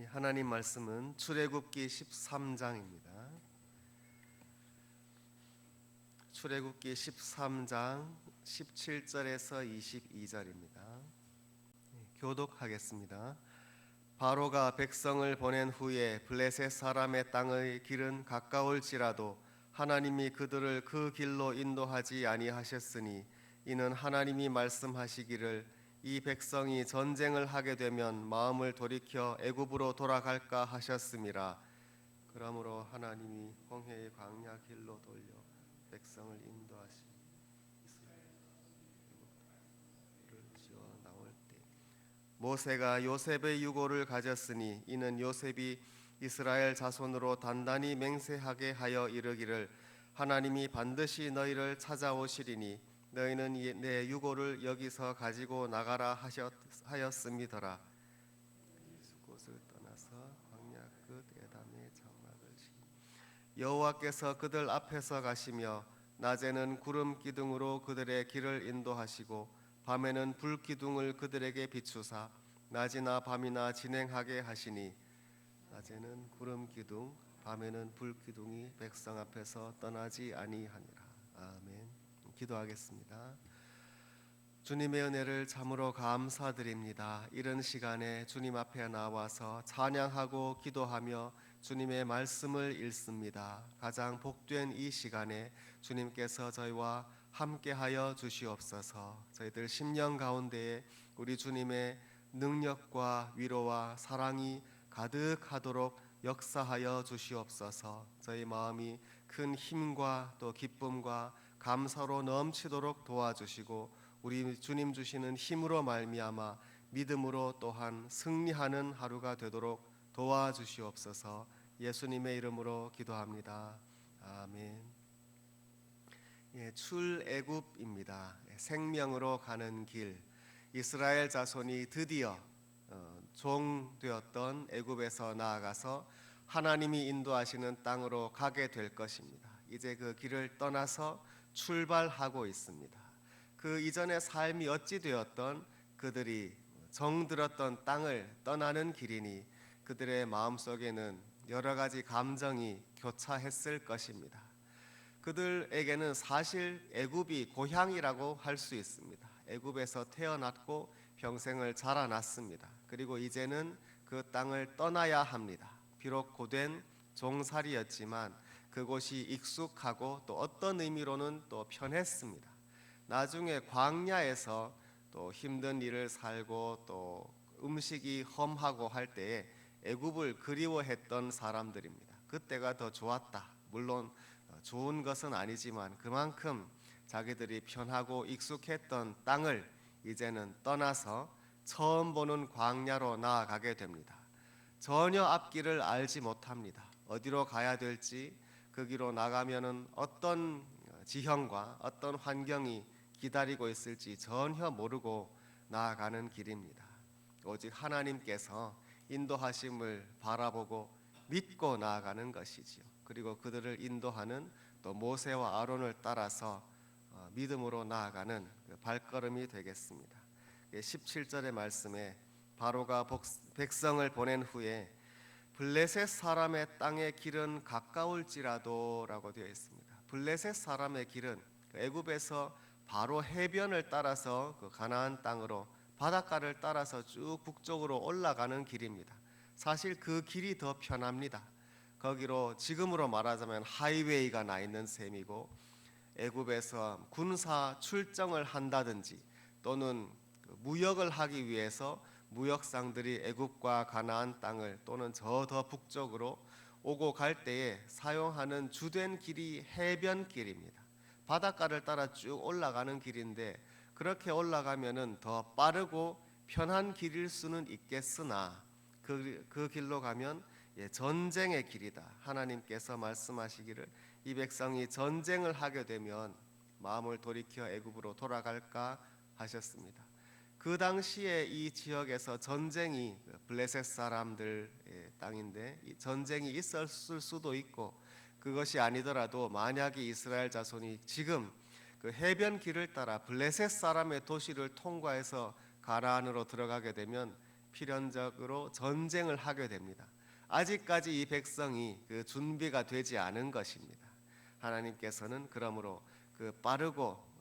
하나님 말씀은 출애굽기 13장입니다. 출애굽기 13장 17절에서 22절입니다. 교독하겠습니다. 바로가 백성을 보낸 후에 블레셋 사람의 땅의 길은 가까울지라도 하나님이 그들을 그 길로 인도하지 아니하셨으니 이는 하나님이 말씀하시기를 이 백성이 전쟁을 하게 되면 마음을 돌이켜 애굽으로 돌아갈까 하셨음이라. 그러므로 하나님이 홍해의 광야 길로 돌려 백성을 인도하시 이스라엘을 지어 나올 때 모세가 요셉의 유고를 가졌으니 이는 요셉이 이스라엘 자손으로 단단히 맹세하게 하여 이르기를 하나님이 반드시 너희를 찾아오시리니 너희는 내 유고를 여기서 가지고 나가라 하였음이더라. 곳을 떠나서 광야 끝 에담의 장막을 여호와께서 그들 앞에서 가시며 낮에는 구름 기둥으로 그들의 길을 인도하시고 밤에는 불 기둥을 그들에게 비추사 낮이나 밤이나 진행하게 하시니 낮에는 구름 기둥 밤에는 불 기둥이 백성 앞에서 떠나지 아니하니라. 아멘. 기도하겠습니다. 주님의 은혜를 참으로 감사드립니다. 이런 시간에 주님 앞에 나와서 찬양하고 기도하며 주님의 말씀을 읽습니다. 가장 복된 이 시간에 주님께서 저희와 함께하여 주시옵소서. 저희들 심령 가운데에 우리 주님의 능력과 위로와 사랑이 가득하도록 역사하여 주시옵소서. 저희 마음이 큰 힘과 또 기쁨과 감사로 넘치도록 도와주시고 우리 주님 주시는 힘으로 말미암아 믿음으로 또한 승리하는 하루가 되도록 도와주시옵소서. 예수님의 이름으로 기도합니다. 아멘. 출애굽입니다. 생명으로 가는 길. 이스라엘 자손이 드디어 종되었던 애굽에서 나아가서 하나님이 인도하시는 땅으로 가게 될 것입니다. 이제 그 길을 떠나서 출발하고 있습니다. 그 이전의 삶이 어찌 되었던 그들이 정들었던 땅을 떠나는 길이니 그들의 마음속에는 여러 가지 감정이 교차했을 것입니다. 그들에게는 사실 애굽이 고향이라고 할 수 있습니다. 애굽에서 태어났고 평생을 자라났습니다. 그리고 이제는 그 땅을 떠나야 합니다. 비록 고된 종살이였지만 그곳이 익숙하고 또 어떤 의미로는 또 편했습니다. 나중에 광야에서 또 힘든 일을 살고 또 음식이 험하고 할 때에 애굽을 그리워했던 사람들입니다. 그때가 더 좋았다. 물론 좋은 것은 아니지만 그만큼 자기들이 편하고 익숙했던 땅을 이제는 떠나서 처음 보는 광야로 나아가게 됩니다. 전혀 앞길을 알지 못합니다. 어디로 가야 될지, 그 길로 나가면은 어떤 지형과 어떤 환경이 기다리고 있을지 전혀 모르고 나아가는 길입니다. 오직 하나님께서 인도하심을 바라보고 믿고 나아가는 것이지요. 그리고 그들을 인도하는 또 모세와 아론을 따라서 믿음으로 나아가는 발걸음이 되겠습니다. 17절의 말씀에 바로가 백성을 보낸 후에 블레셋 사람의 땅의 길은 가까울지라도 라고 되어 있습니다. 블레셋 사람의 길은 애굽에서 바로 해변을 따라서 그 가나안 땅으로 바닷가를 따라서 쭉 북쪽으로 올라가는 길입니다. 사실 그 길이 더 편합니다. 거기로 지금으로 말하자면 하이웨이가 나 있는 셈이고 애굽에서 군사 출정을 한다든지 또는 무역을 하기 위해서 무역상들이 애굽과 가나안 땅을 또는 저 더 북쪽으로 오고 갈 때에 사용하는 주된 길이 해변길입니다. 바닷가를 따라 쭉 올라가는 길인데 그렇게 올라가면은 더 빠르고 편한 길일 수는 있겠으나 그 길로 가면 전쟁의 길이다. 하나님께서 말씀하시기를 이 백성이 전쟁을 하게 되면 마음을 돌이켜 애굽으로 돌아갈까 하셨습니다. 그 당시에 이 지역에서 전쟁이 블레셋 사람들의 땅인데 전쟁이 있었을 수도 있고 그것이 아니더라도 만약에 이스라엘 자손이 지금 그 해변 길을 따라 블레셋 사람의 도시를 통과해서 가나안으로 들어가게 되면 필연적으로 전쟁을 하게 됩니다. 아직까지 이 백성이 그 준비가 되지 않은 것입니다. 하나님께서는 그러므로 그 빠르고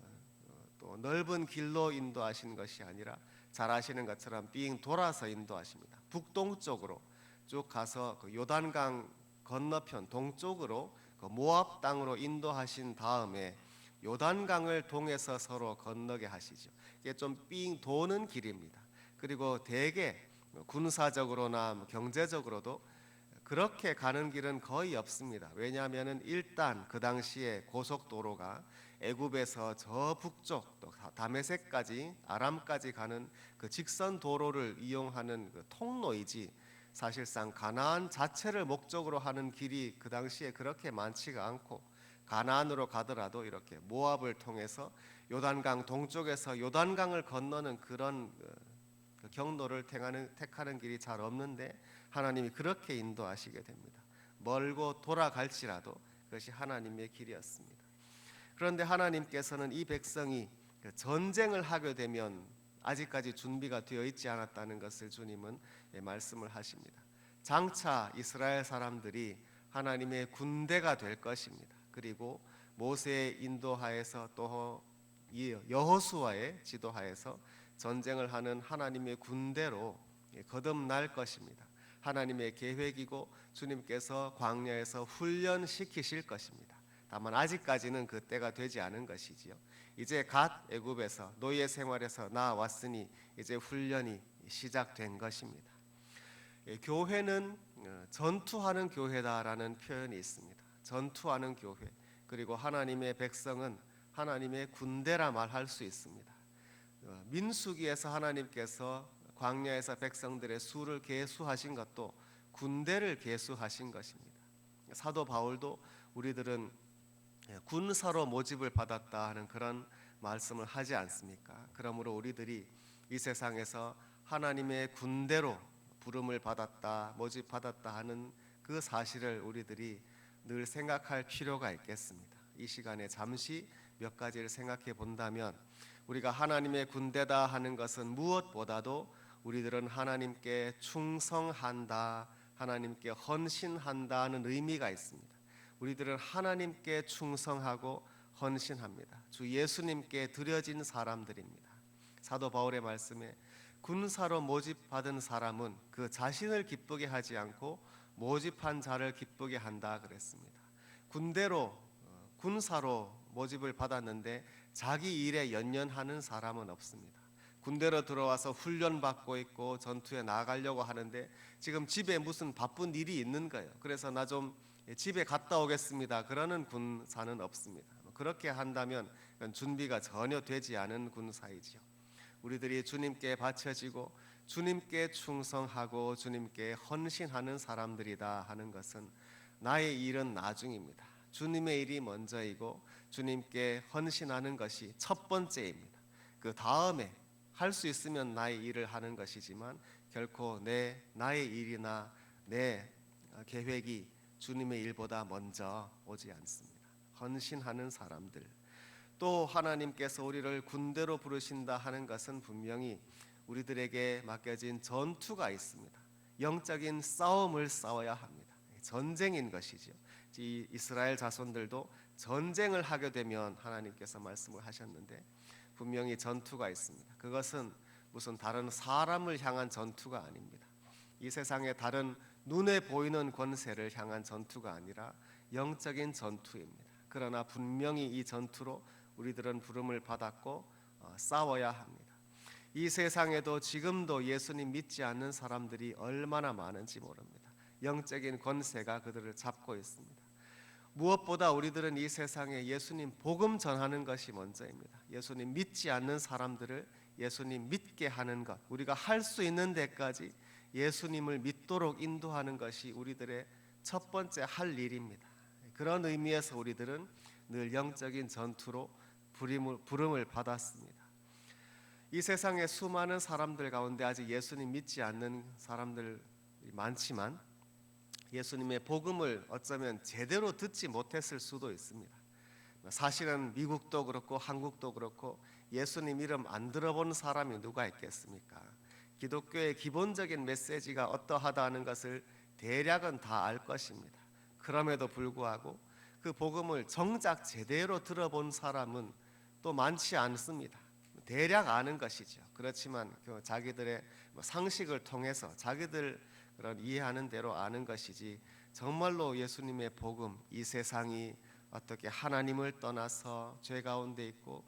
또 넓은 길로 인도하신 것이 아니라 잘 아시는 것처럼 빙 돌아서 인도하십니다. 북동쪽으로 쭉 가서 그 요단강 건너편 동쪽으로 그 모압 땅으로 인도하신 다음에 요단강을 통해서 서로 건너게 하시죠. 이게 좀 삥 도는 길입니다. 그리고 대개 군사적으로나 경제적으로도 그렇게 가는 길은 거의 없습니다. 왜냐하면 일단 그 당시에 고속도로가 애굽에서 저 북쪽 또 다메섹까지 아람까지 가는 그 직선 도로를 이용하는 그 통로이지 사실상 가나안 자체를 목적으로 하는 길이 그 당시에 그렇게 많지가 않고 가나안으로 가더라도 이렇게 모압을 통해서 요단강 동쪽에서 요단강을 건너는 그런 그 경로를 택하는 길이 잘 없는데 하나님이 그렇게 인도하시게 됩니다. 멀고 돌아갈지라도 그것이 하나님의 길이었습니다. 그런데 하나님께서는 이 백성이 전쟁을 하게 되면 아직까지 준비가 되어 있지 않았다는 것을 주님은 말씀을 하십니다. 장차 이스라엘 사람들이 하나님의 군대가 될 것입니다. 그리고 모세의 인도하에서 또 여호수아의 지도하에서 전쟁을 하는 하나님의 군대로 거듭날 것입니다. 하나님의 계획이고 주님께서 광야에서 훈련시키실 것입니다. 다만 아직까지는 그 때가 되지 않은 것이지요. 이제 갓 애굽에서 노예 생활에서 나왔으니 이제 훈련이 시작된 것입니다. 교회는 전투하는 교회다라는 표현이 있습니다. 전투하는 교회, 그리고 하나님의 백성은 하나님의 군대라 말할 수 있습니다. 민수기에서 하나님께서 광야에서 백성들의 수를 계수하신 것도 군대를 계수하신 것입니다. 사도 바울도 우리들은 군사로 모집을 받았다 하는 그런 말씀을 하지 않습니까? 그러므로 우리들이 이 세상에서 하나님의 군대로 부름을 받았다, 모집받았다 하는 그 사실을 우리들이 늘 생각할 필요가 있겠습니다. 이 시간에 잠시 몇 가지를 생각해 본다면 우리가 하나님의 군대다 하는 것은 무엇보다도 우리들은 하나님께 충성한다, 하나님께 헌신한다는 의미가 있습니다. 우리들은 하나님께 충성하고 헌신합니다. 주 예수님께 드려진 사람들입니다. 사도 바울의 말씀에 군사로 모집받은 사람은 그 자신을 기쁘게 하지 않고 모집한 자를 기쁘게 한다 그랬습니다. 군사로 모집을 받았는데 자기 일에 연연하는 사람은 없습니다. 군대로 들어와서 훈련받고 있고 전투에 나가려고 하는데 지금 집에 무슨 바쁜 일이 있는 거예요. 그래서 나 좀 집에 갔다 오겠습니다. 그러는 군사는 없습니다. 그렇게 한다면 준비가 전혀 되지 않은 군사이지요. 우리들이 주님께 바쳐지고 주님께 충성하고 주님께 헌신하는 사람들이다 하는 것은 나의 일은 나중입니다. 주님의 일이 먼저이고 주님께 헌신하는 것이 첫 번째입니다. 그 다음에 할 수 있으면 나의 일을 하는 것이지만 결코 나의 일이나 내 계획이 주님의 일보다 먼저 오지 않습니다. 헌신하는 사람들. 또 하나님께서 우리를 군대로 부르신다 하는 것은 분명히 우리들에게 맡겨진 전투가 있습니다. 영적인 싸움을 싸워야 합니다. 전쟁인 것이죠. 이 이스라엘 자손들도 전쟁을 하게 되면 하나님께서 말씀을 하셨는데 분명히 전투가 있습니다. 그것은 무슨 다른 사람을 향한 전투가 아닙니다. 이 세상의 다른 눈에 보이는 권세를 향한 전투가 아니라 영적인 전투입니다. 그러나 분명히 이 전투로 우리들은 부름을 받았고 싸워야 합니다. 이 세상에도 지금도 예수님 믿지 않는 사람들이 얼마나 많은지 모릅니다. 영적인 권세가 그들을 잡고 있습니다. 무엇보다 우리들은 이 세상에 예수님 복음 전하는 것이 먼저입니다. 예수님 믿지 않는 사람들을 예수님 믿게 하는 것, 우리가 할 수 있는 데까지 예수님을 믿도록 인도하는 것이 우리들의 첫 번째 할 일입니다. 그런 의미에서 우리들은 늘 영적인 전투로 부름을 받았습니다. 이 세상에 수많은 사람들 가운데 아직 예수님 믿지 않는 사람들이 많지만 예수님의 복음을 어쩌면 제대로 듣지 못했을 수도 있습니다. 사실은 미국도 그렇고 한국도 그렇고 예수님 이름 안 들어본 사람이 누가 있겠습니까? 기독교의 기본적인 메시지가 어떠하다는 것을 대략은 다 알 것입니다. 그럼에도 불구하고 그 복음을 정작 제대로 들어본 사람은 또 많지 않습니다. 대략 아는 것이죠. 그렇지만 자기들의 상식을 통해서 자기들 그런 이해하는 대로 아는 것이지, 정말로 예수님의 복음, 이 세상이 어떻게 하나님을 떠나서 죄 가운데 있고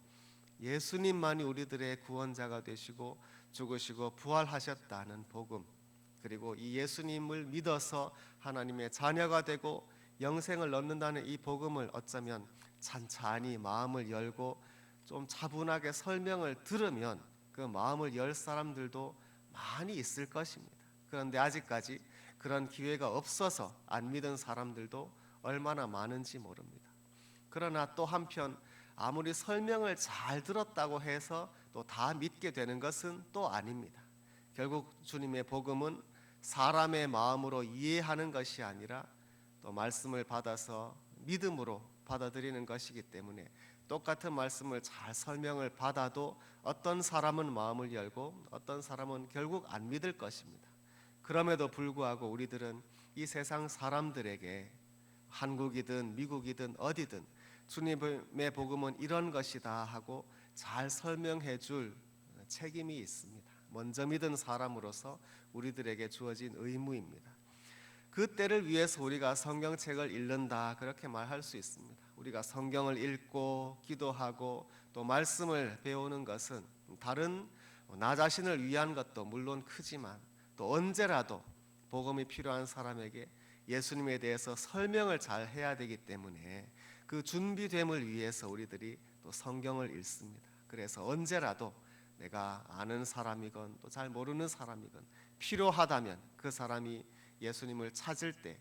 예수님만이 우리들의 구원자가 되시고 죽으시고 부활하셨다는 복음, 그리고 이 예수님을 믿어서 하나님의 자녀가 되고 영생을 얻는다는 이 복음을 어쩌면 찬찬히 마음을 열고 좀 차분하게 설명을 들으면 그 마음을 열 사람들도 많이 있을 것입니다. 그런데 아직까지 그런 기회가 없어서 안 믿은 사람들도 얼마나 많은지 모릅니다. 그러나 또 한편 아무리 설명을 잘 들었다고 해서 또 다 믿게 되는 것은 또 아닙니다. 결국 주님의 복음은 사람의 마음으로 이해하는 것이 아니라 또 말씀을 받아서 믿음으로 받아들이는 것이기 때문에 똑같은 말씀을 잘 설명을 받아도 어떤 사람은 마음을 열고 어떤 사람은 결국 안 믿을 것입니다. 그럼에도 불구하고 우리들은 이 세상 사람들에게 한국이든 미국이든 어디든 주님의 복음은 이런 것이다 하고 잘 설명해 줄 책임이 있습니다. 먼저 믿은 사람으로서 우리들에게 주어진 의무입니다. 그 때를 위해서 우리가 성경책을 읽는다, 그렇게 말할 수 있습니다. 우리가 성경을 읽고 기도하고 또 말씀을 배우는 것은 다른 나 자신을 위한 것도 물론 크지만 또 언제라도 복음이 필요한 사람에게 예수님에 대해서 설명을 잘 해야 되기 때문에 그 준비됨을 위해서 우리들이 또 성경을 읽습니다. 그래서 언제라도 내가 아는 사람이건 또 잘 모르는 사람이건 필요하다면 그 사람이 예수님을 찾을 때,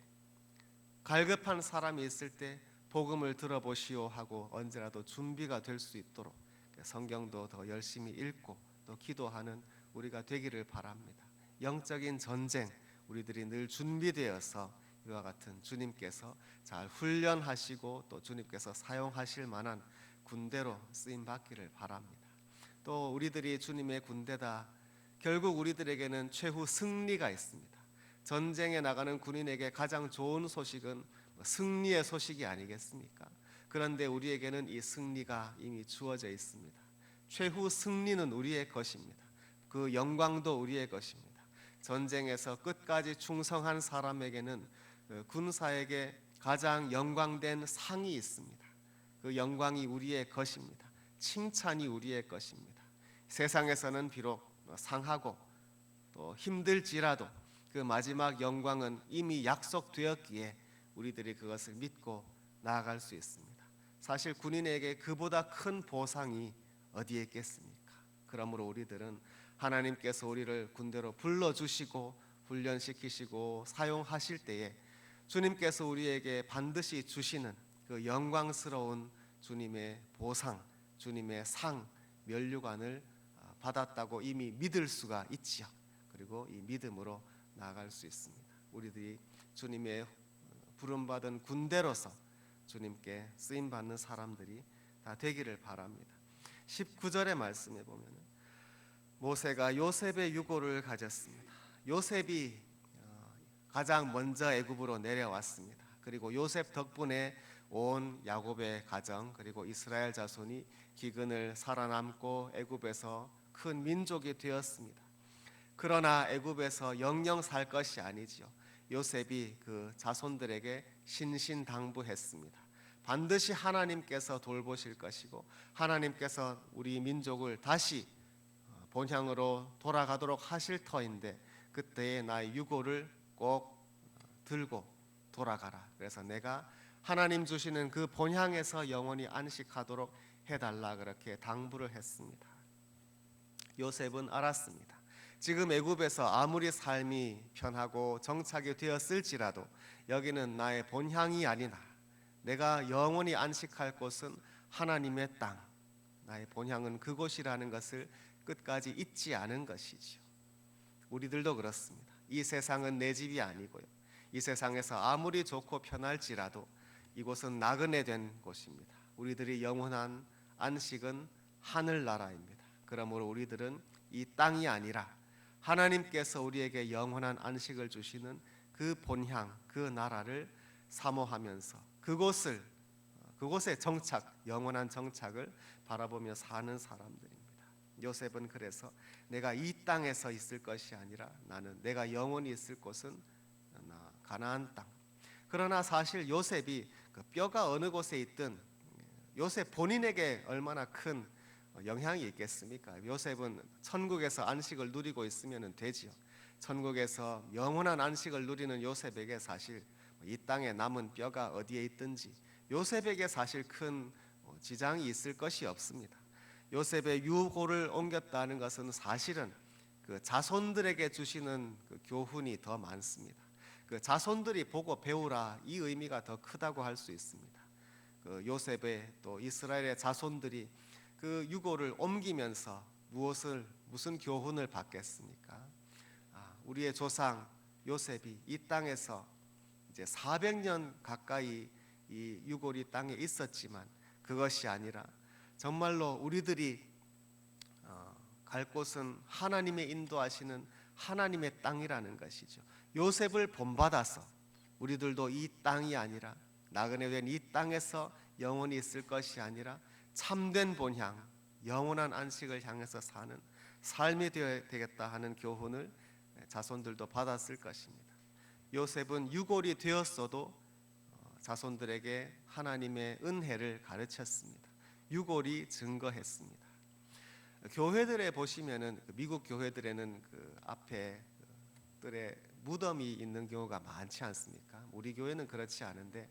갈급한 사람이 있을 때 복음을 들어보시오 하고 언제라도 준비가 될 수 있도록 성경도 더 열심히 읽고 또 기도하는 우리가 되기를 바랍니다. 영적인 전쟁, 우리들이 늘 준비되어서 이와 같은 주님께서 잘 훈련하시고 또 주님께서 사용하실 만한 군대로 쓰임 받기를 바랍니다. 또 우리들이 주님의 군대다, 결국 우리들에게는 최후 승리가 있습니다. 전쟁에 나가는 군인에게 가장 좋은 소식은 승리의 소식이 아니겠습니까? 그런데 우리에게는 이 승리가 이미 주어져 있습니다. 최후 승리는 우리의 것입니다. 그 영광도 우리의 것입니다. 전쟁에서 끝까지 충성한 사람에게는 군사에게 가장 영광된 상이 있습니다. 그 영광이 우리의 것입니다. 칭찬이 우리의 것입니다. 세상에서는 비록 상하고 또 힘들지라도 그 마지막 영광은 이미 약속되었기에 우리들이 그것을 믿고 나아갈 수 있습니다. 사실 군인에게 그보다 큰 보상이 어디에 있겠습니까? 그러므로 우리들은 하나님께서 우리를 군대로 불러주시고 훈련시키시고 사용하실 때에 주님께서 우리에게 반드시 주시는 그 영광스러운 주님의 보상, 주님의 상, 면류관을 받았다고 이미 믿을 수가 있지요. 그리고 이 믿음으로 나아갈 수 있습니다. 우리들이 주님의 부름받은 군대로서 주님께 쓰임받는 사람들이 다 되기를 바랍니다. 19절의 말씀에 보면 모세가 요셉의 유고를 가졌습니다. 요셉이 가장 먼저 애굽으로 내려왔습니다. 그리고 요셉 덕분에 온 야곱의 가정 그리고 이스라엘 자손이 기근을 살아남고 애굽에서 큰 민족이 되었습니다. 그러나 애굽에서 영영 살 것이 아니지요. 요셉이 그 자손들에게 신신당부했습니다. 반드시 하나님께서 돌보실 것이고 하나님께서 우리 민족을 다시 본향으로 돌아가도록 하실 터인데 그때에 나의 유고를 꼭 들고 돌아가라. 그래서 내가 하나님 주시는 그 본향에서 영원히 안식하도록 해달라, 그렇게 당부를 했습니다. 요셉은 알았습니다. 지금 애굽에서 아무리 삶이 편하고 정착이 되었을지라도 여기는 나의 본향이 아니라 내가 영원히 안식할 곳은 하나님의 땅, 나의 본향은 그곳이라는 것을 끝까지 잊지 않은 것이지요. 우리들도 그렇습니다. 이 세상은 내 집이 아니고요. 이 세상에서 아무리 좋고 편할지라도 이곳은 나그네 된 곳입니다. 우리들이 영원한 안식은 하늘나라입니다. 그러므로 우리들은 이 땅이 아니라 하나님께서 우리에게 영원한 안식을 주시는 그 본향, 그 나라를 사모하면서 그곳의 정착, 영원한 정착을 바라보며 사는 사람들입니다. 요셉은 그래서 내가 이 땅에서 있을 것이 아니라 내가 영원히 있을 곳은 가나안 땅. 그러나 사실 요셉이 그 뼈가 어느 곳에 있든 요셉 본인에게 얼마나 큰 영향이 있겠습니까? 요셉은 천국에서 안식을 누리고 있으면 되지요. 천국에서 영원한 안식을 누리는 요셉에게 사실 이 땅에 남은 뼈가 어디에 있든지 요셉에게 사실 큰 지장이 있을 것이 없습니다. 요셉의 유고를 옮겼다는 것은 사실은 그 자손들에게 주시는 그 교훈이 더 많습니다. 그 자손들이 보고 배우라, 이 의미가 더 크다고 할 수 있습니다. 그 요셉의 또 이스라엘의 자손들이 그 유고를 옮기면서 무슨 교훈을 받겠습니까? 우리의 조상 요셉이 이 땅에서 이제 400년 가까이 이 유골이 땅에 있었지만 그것이 아니라 정말로 우리들이 갈 곳은 하나님의 인도하시는 하나님의 땅이라는 것이죠. 요셉을 본받아서 우리들도 이 땅이 아니라 나그네 된 이 땅에서 영원히 있을 것이 아니라 참된 본향, 영원한 안식을 향해서 사는 삶이 되어야 되겠다 하는 교훈을 자손들도 받았을 것입니다. 요셉은 유골이 되었어도 자손들에게 하나님의 은혜를 가르쳤습니다. 유골이 증거했습니다. 교회들에 보시면은 미국 교회들에는 그 앞에 뜰에 무덤이 있는 경우가 많지 않습니까? 우리 교회는 그렇지 않은데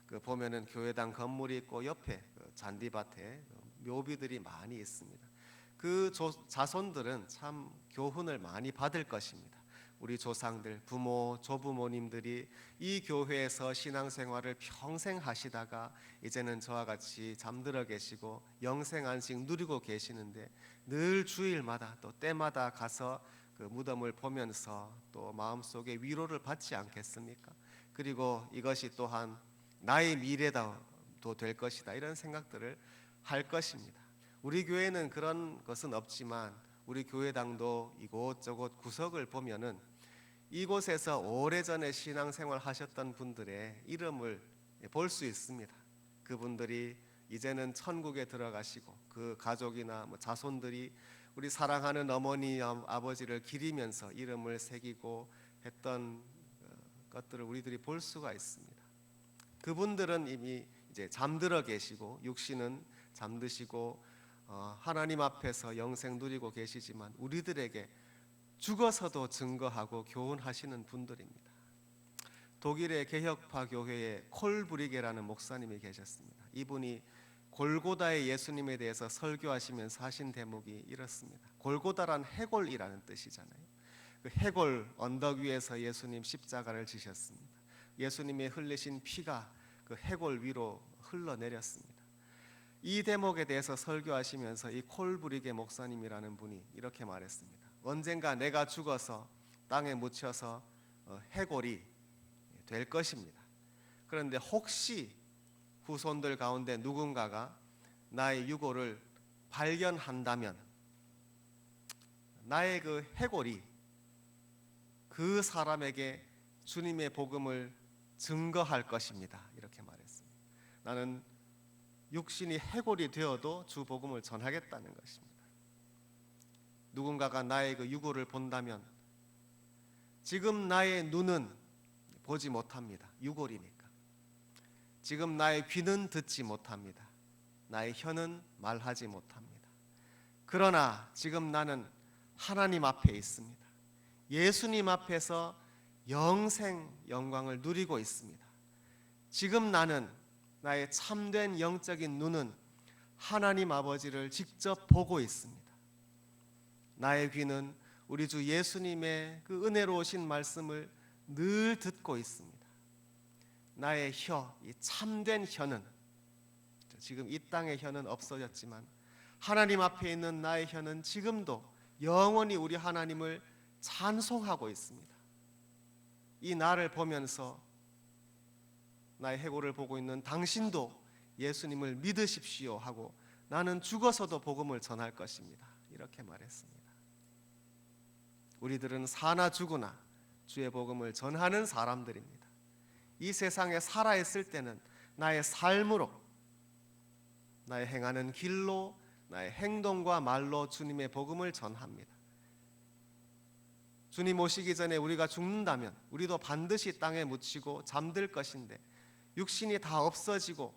그 보면은 교회당 건물이 있고 옆에 잔디밭에 묘비들이 많이 있습니다. 그 자손들은 참 교훈을 많이 받을 것입니다. 우리 조상들, 부모, 조부모님들이 이 교회에서 신앙생활을 평생 하시다가 이제는 저와 같이 잠들어 계시고 영생안식 누리고 계시는데 늘 주일마다 또 때마다 가서 그 무덤을 보면서 또 마음속에 위로를 받지 않겠습니까? 그리고 이것이 또한 나의 미래도 될 것이다, 이런 생각들을 할 것입니다. 우리 교회는 그런 것은 없지만 우리 교회당도 이곳저곳 구석을 보면은 이곳에서 오래전에 신앙생활 하셨던 분들의 이름을 볼 수 있습니다. 그분들이 이제는 천국에 들어가시고 그 가족이나 자손들이 우리 사랑하는 어머니 아버지를 기리면서 이름을 새기고 했던 것들을 우리들이 볼 수가 있습니다. 그분들은 이미 이제 잠들어 계시고 육신은 잠드시고 하나님 앞에서 영생 누리고 계시지만 우리들에게 죽어서도 증거하고 교훈하시는 분들입니다. 독일의 개혁파 교회에 콜브리게라는 목사님이 계셨습니다. 이분이 골고다의 예수님에 대해서 설교하시면서 하신 대목이 이렇습니다. 골고다란 해골이라는 뜻이잖아요. 그 해골 언덕 위에서 예수님 십자가를 지셨습니다. 예수님의 흘리신 피가 그 해골 위로 흘러내렸습니다. 이 대목에 대해서 설교하시면서 이 콜브리게 목사님이라는 분이 이렇게 말했습니다. 언젠가 내가 죽어서 땅에 묻혀서 해골이 될 것입니다. 그런데 혹시 후손들 가운데 누군가가 나의 유골을 발견한다면 나의 그 해골이 그 사람에게 주님의 복음을 증거할 것입니다. 이렇게 말했습니다. 나는 육신이 해골이 되어도 주 복음을 전하겠다는 것입니다. 누군가가 나의 그 유골을 본다면 지금 나의 눈은 보지 못합니다. 유골이니까. 지금 나의 귀는 듣지 못합니다. 나의 혀는 말하지 못합니다. 그러나 지금 나는 하나님 앞에 있습니다. 예수님 앞에서 영생 영광을 누리고 있습니다. 지금 나는 나의 참된 영적인 눈은 하나님 아버지를 직접 보고 있습니다. 나의 귀는 우리 주 예수님의 그 은혜로우신 말씀을 늘 듣고 있습니다. 나의 혀, 이 참된 혀는 지금 이 땅의 혀는 없어졌지만 하나님 앞에 있는 나의 혀는 지금도 영원히 우리 하나님을 찬송하고 있습니다. 이 나를 보면서 나의 해골을 보고 있는 당신도 예수님을 믿으십시오 하고 나는 죽어서도 복음을 전할 것입니다. 이렇게 말했습니다. 우리들은 사나 죽으나 주의 복음을 전하는 사람들입니다. 이 세상에 살아있을 때는 나의 삶으로, 나의 행하는 길로, 나의 행동과 말로 주님의 복음을 전합니다. 주님 오시기 전에 우리가 죽는다면 우리도 반드시 땅에 묻히고 잠들 것인데, 육신이 다 없어지고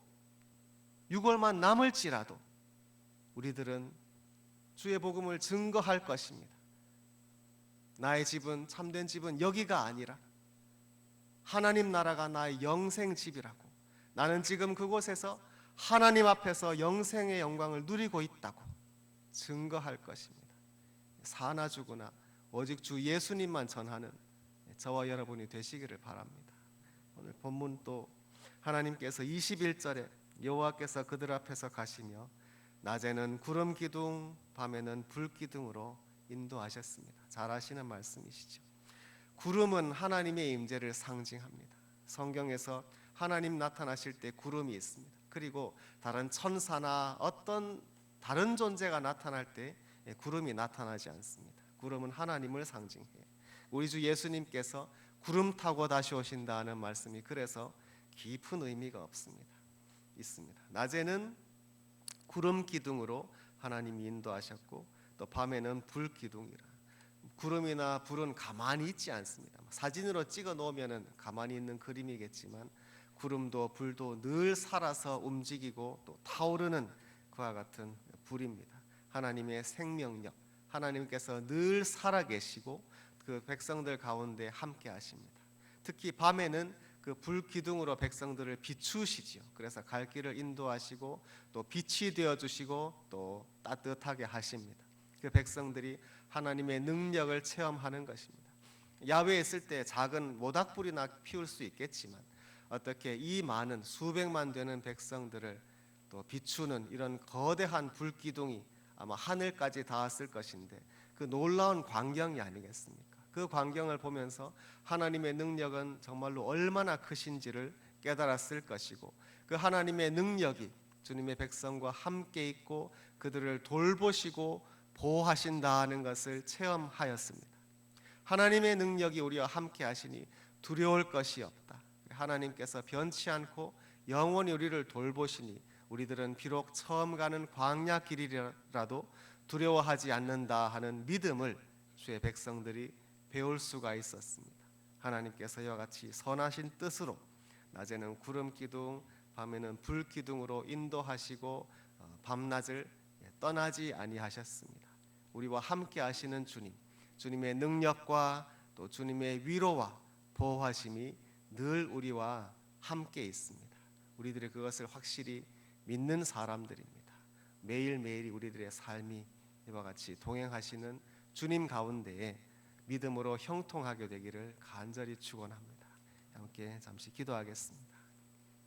육월만 남을지라도 우리들은 주의 복음을 증거할 것입니다. 나의 집은, 참된 집은 여기가 아니라 하나님 나라가 나의 영생 집이라고, 나는 지금 그곳에서 하나님 앞에서 영생의 영광을 누리고 있다고 증거할 것입니다. 사나 죽으나 오직 주 예수님만 전하는 저와 여러분이 되시기를 바랍니다. 오늘 본문 또 하나님께서 21절에 여호와께서 그들 앞에서 가시며 낮에는 구름 기둥, 밤에는 불 기둥으로 인도하셨습니다. 잘 아시는 말씀이시죠. 구름은 하나님의 임재를 상징합니다. 성경에서 하나님 나타나실 때 구름이 있습니다. 그리고 다른 천사나 어떤 다른 존재가 나타날 때 구름이 나타나지 않습니다. 구름은 하나님을 상징해요. 우리 주 예수님께서 구름 타고 다시 오신다는 말씀이 그래서 깊은 의미가 있습니다. 낮에는 구름 기둥으로 하나님이 인도하셨고, 또 밤에는 불 기둥이라. 구름이나 불은 가만히 있지 않습니다. 사진으로 찍어 놓으면 가만히 있는 그림이겠지만, 구름도 불도 늘 살아서 움직이고 또 타오르는 그와 같은 불입니다. 하나님의 생명력, 하나님께서 늘 살아계시고 그 백성들 가운데 함께 하십니다. 특히 밤에는 그 불 기둥으로 백성들을 비추시지요. 그래서 갈 길을 인도하시고 또 빛이 되어 주시고 또 따뜻하게 하십니다. 그 백성들이 하나님의 능력을 체험하는 것입니다. 야외에 있을 때 작은 모닥불이나 피울 수 있겠지만, 어떻게 이 많은 수백만 되는 백성들을 또 비추는 이런 거대한 불기둥이 아마 하늘까지 닿았을 것인데, 그 놀라운 광경이 아니겠습니까? 그 광경을 보면서 하나님의 능력은 정말로 얼마나 크신지를 깨달았을 것이고, 그 하나님의 능력이 주님의 백성과 함께 있고 그들을 돌보시고 보호하신다는 것을 체험하였습니다. 하나님의 능력이 우리와 함께 하시니 두려울 것이 없다. 하나님께서 변치 않고 영원히 우리를 돌보시니 우리들은 비록 처음 가는 광야 길이라도 두려워하지 않는다 하는 믿음을 주의 백성들이 배울 수가 있었습니다. 하나님께서 이와 같이 선하신 뜻으로 낮에는 구름 기둥, 밤에는 불 기둥으로 인도하시고 밤낮을 떠나지 아니하셨습니다. 우리와 함께 하시는 주님, 주님의 능력과 또 주님의 위로와 보호하심이 늘 우리와 함께 있습니다. 우리들이 그것을 확실히 믿는 사람들입니다. 매일매일이 우리들의 삶이 이와 같이 동행하시는 주님 가운데에 믿음으로 형통하게 되기를 간절히 축원합니다. 함께 잠시 기도하겠습니다.